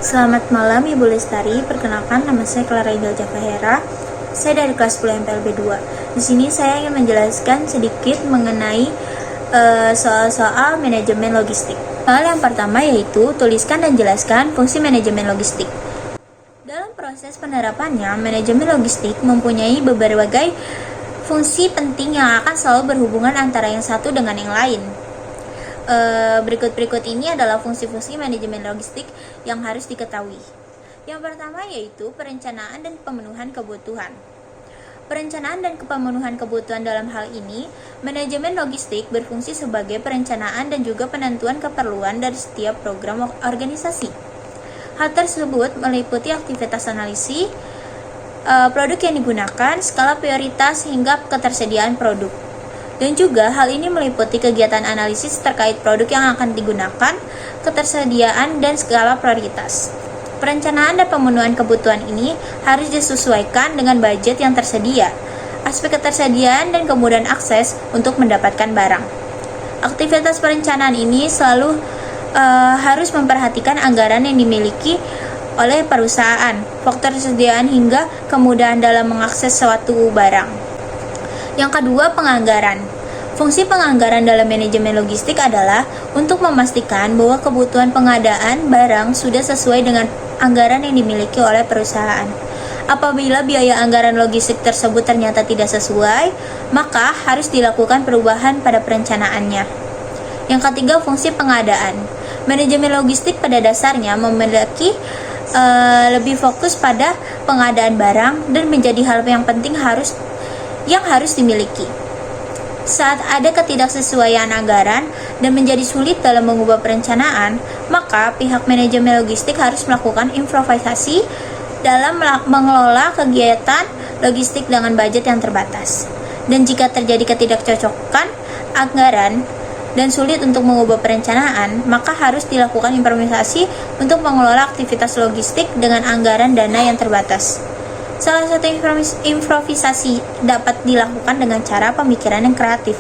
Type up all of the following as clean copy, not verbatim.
Selamat malam Ibu Lestari, perkenalkan nama saya Clara Indah Javahera. Saya dari kelas 10 MPLB 2. Di sini saya ingin menjelaskan sedikit mengenai soal-soal manajemen logistik. Soal yang pertama yaitu tuliskan dan jelaskan fungsi manajemen logistik. Dalam proses penerapannya, manajemen logistik mempunyai berbagai fungsi penting yang akan selalu berhubungan antara yang satu dengan yang lain. Berikut ini adalah fungsi-fungsi manajemen logistik yang harus diketahui. Yang pertama yaitu perencanaan dan pemenuhan kebutuhan. Perencanaan dan pemenuhan kebutuhan dalam hal ini, manajemen logistik berfungsi sebagai perencanaan dan juga penentuan keperluan dari setiap program organisasi. Hal tersebut meliputi aktivitas analisis, produk yang digunakan, skala prioritas hingga ketersediaan produk. Dan juga hal ini meliputi kegiatan analisis terkait produk yang akan digunakan, ketersediaan, dan skala prioritas. Perencanaan dan pemenuhan kebutuhan ini harus disesuaikan dengan budget yang tersedia, aspek ketersediaan, dan kemudahan akses untuk mendapatkan barang. Aktivitas perencanaan ini selalu harus memperhatikan anggaran yang dimiliki oleh perusahaan, faktor kesediaan hingga kemudahan dalam mengakses suatu barang. Yang kedua, penganggaran. Fungsi penganggaran dalam manajemen logistik adalah untuk memastikan bahwa kebutuhan pengadaan barang sudah sesuai dengan anggaran yang dimiliki oleh perusahaan. Apabila biaya anggaran logistik tersebut ternyata tidak sesuai, maka harus dilakukan perubahan pada perencanaannya. Yang ketiga, fungsi pengadaan. Manajemen logistik pada dasarnya memiliki lebih fokus pada pengadaan barang dan menjadi hal yang penting yang harus dimiliki. Saat ada ketidaksesuaian anggaran dan menjadi sulit dalam mengubah perencanaan, maka pihak manajemen logistik harus melakukan improvisasi dalam mengelola kegiatan logistik dengan budget yang terbatas. Dan jika terjadi ketidakcocokan anggaran dan sulit untuk mengubah perencanaan, maka harus dilakukan improvisasi untuk mengelola aktivitas logistik dengan anggaran dana yang terbatas. Salah satu improvisasi dapat dilakukan dengan cara pemikiran yang kreatif.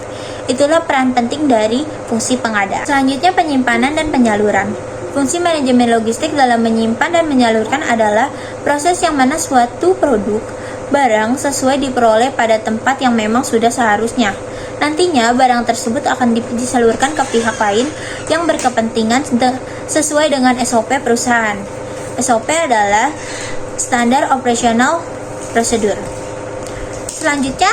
Itulah peran penting dari fungsi pengadaan. Selanjutnya, penyimpanan dan penyaluran. Fungsi manajemen logistik dalam menyimpan dan menyalurkan adalah proses yang mana suatu produk, barang sesuai diperoleh pada tempat yang memang sudah seharusnya. Nantinya, barang tersebut akan disalurkan ke pihak lain yang berkepentingan sesuai dengan SOP perusahaan. SOP adalah Standar Operational Procedure. Selanjutnya,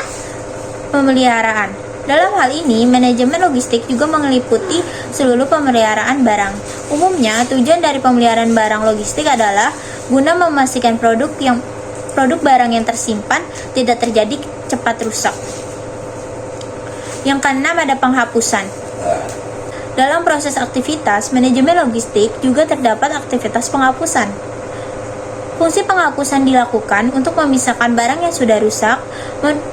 pemeliharaan. Dalam hal ini, manajemen logistik juga meliputi seluruh pemeliharaan barang. Umumnya, tujuan dari pemeliharaan barang logistik adalah guna memastikan produk barang yang tersimpan tidak terjadi cepat rusak. Yang keenam, ada penghapusan. Dalam proses aktivitas, manajemen logistik juga terdapat aktivitas penghapusan. Fungsi penghapusan dilakukan untuk memisahkan barang yang sudah rusak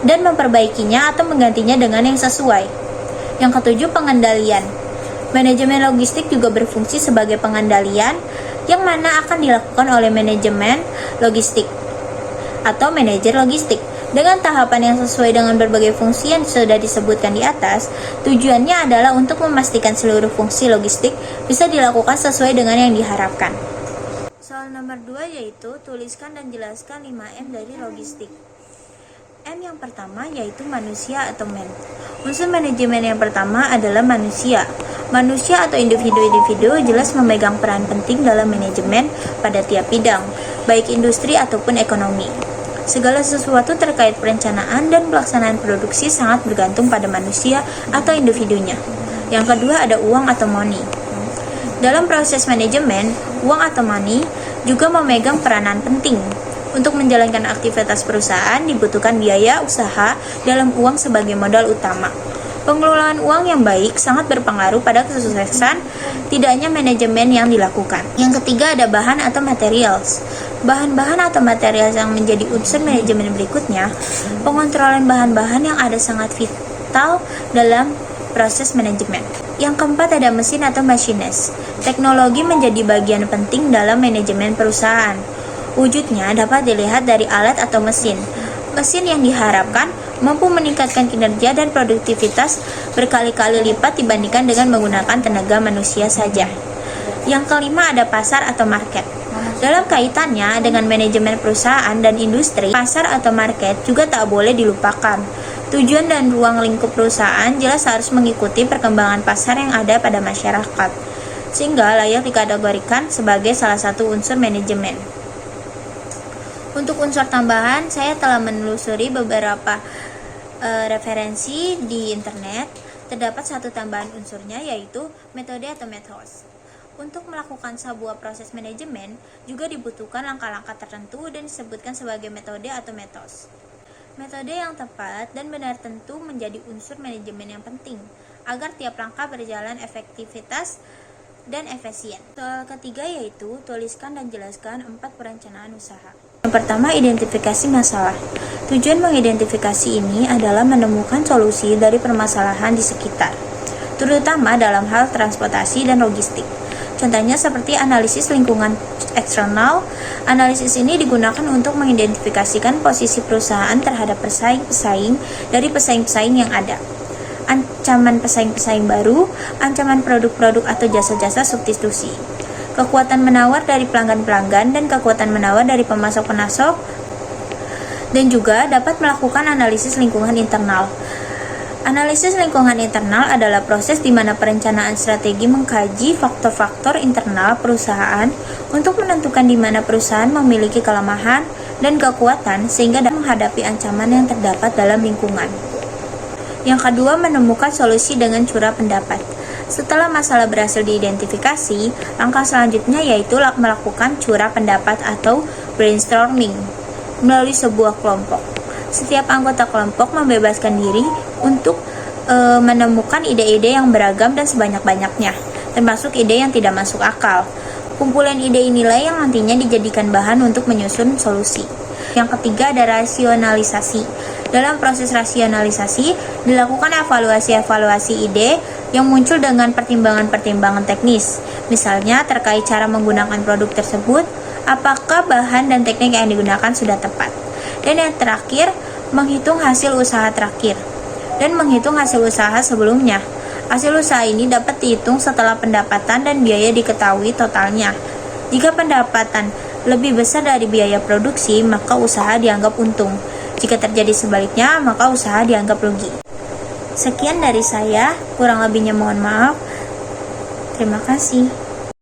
dan memperbaikinya atau menggantinya dengan yang sesuai. Yang ketujuh, pengendalian. Manajemen logistik juga berfungsi sebagai pengendalian yang mana akan dilakukan oleh manajemen logistik atau manajer logistik. Dengan tahapan yang sesuai dengan berbagai fungsi yang sudah disebutkan di atas, tujuannya adalah untuk memastikan seluruh fungsi logistik bisa dilakukan sesuai dengan yang diharapkan. Soal nomor 2 yaitu tuliskan dan jelaskan 5M dari logistik. M yang pertama yaitu manusia atau man. Unsur manajemen yang pertama adalah manusia. Manusia atau individu-individu jelas memegang peran penting dalam manajemen pada tiap bidang, baik industri ataupun ekonomi. Segala sesuatu terkait perencanaan dan pelaksanaan produksi sangat bergantung pada manusia atau individunya. Yang kedua, ada uang atau money. Dalam proses manajemen, uang atau money juga memegang peranan penting. Untuk menjalankan aktivitas perusahaan dibutuhkan biaya usaha dalam uang sebagai modal utama. Pengelolaan uang yang baik sangat berpengaruh pada kesuksesan tidaknya manajemen yang dilakukan. Yang ketiga, ada bahan atau materials. Bahan-bahan atau materials yang menjadi unsur manajemen berikutnya, pengontrolan bahan-bahan yang ada sangat vital dalam proses manajemen. Yang keempat, ada mesin atau machines. Teknologi menjadi bagian penting dalam manajemen perusahaan. Wujudnya dapat dilihat dari alat atau mesin. Mesin yang diharapkan mampu meningkatkan kinerja dan produktivitas berkali-kali lipat dibandingkan dengan menggunakan tenaga manusia saja. Yang kelima ada pasar atau market. Dalam kaitannya dengan manajemen perusahaan dan industri, pasar atau market juga tak boleh dilupakan. Tujuan dan ruang lingkup perusahaan jelas harus mengikuti perkembangan pasar yang ada pada masyarakat, sehingga layak dikategorikan sebagai salah satu unsur manajemen. Untuk unsur tambahan, saya telah menelusuri beberapa referensi di internet. Terdapat satu tambahan unsurnya, yaitu metode atau methods. Untuk melakukan sebuah proses manajemen juga dibutuhkan langkah-langkah tertentu dan disebutkan sebagai metode atau methods. Metode yang tepat dan benar tentu menjadi unsur manajemen yang penting agar tiap langkah berjalan efektivitas dan efisien. Soal ketiga yaitu tuliskan dan jelaskan 4 perencanaan usaha. Yang pertama, identifikasi masalah. Tujuan mengidentifikasi ini adalah menemukan solusi dari permasalahan di sekitar, terutama dalam hal transportasi dan logistik. Contohnya seperti analisis lingkungan eksternal. Analisis ini digunakan untuk mengidentifikasikan posisi perusahaan terhadap pesaing-pesaing dari pesaing-pesaing yang ada, ancaman pesaing-pesaing baru, ancaman produk-produk atau jasa-jasa substitusi, kekuatan menawar dari pelanggan-pelanggan dan kekuatan menawar dari pemasok-pemasok, dan juga dapat melakukan analisis lingkungan internal. Analisis lingkungan internal adalah proses di mana perencanaan strategi mengkaji faktor-faktor internal perusahaan untuk menentukan di mana perusahaan memiliki kelemahan dan kekuatan sehingga dapat menghadapi ancaman yang terdapat dalam lingkungan. Yang kedua, menemukan solusi dengan curah pendapat. Setelah masalah berhasil diidentifikasi, langkah selanjutnya yaitu melakukan curah pendapat atau brainstorming melalui sebuah kelompok. Setiap anggota kelompok membebaskan diri untuk menemukan ide-ide yang beragam dan sebanyak-banyaknya, termasuk ide yang tidak masuk akal. Kumpulan ide inilah yang nantinya dijadikan bahan untuk menyusun solusi. Yang ketiga ada rasionalisasi. Dalam proses rasionalisasi, dilakukan evaluasi-evaluasi ide yang muncul dengan pertimbangan-pertimbangan teknis. Misalnya terkait cara menggunakan produk tersebut, apakah bahan dan teknik yang digunakan sudah tepat. Dan yang terakhir, menghitung hasil usaha terakhir dan menghitung hasil usaha sebelumnya. Hasil usaha ini dapat dihitung setelah pendapatan dan biaya diketahui totalnya. Jika pendapatan lebih besar dari biaya produksi, maka usaha dianggap untung. Jika terjadi sebaliknya, maka usaha dianggap rugi. Sekian dari saya, kurang lebihnya mohon maaf. Terima kasih.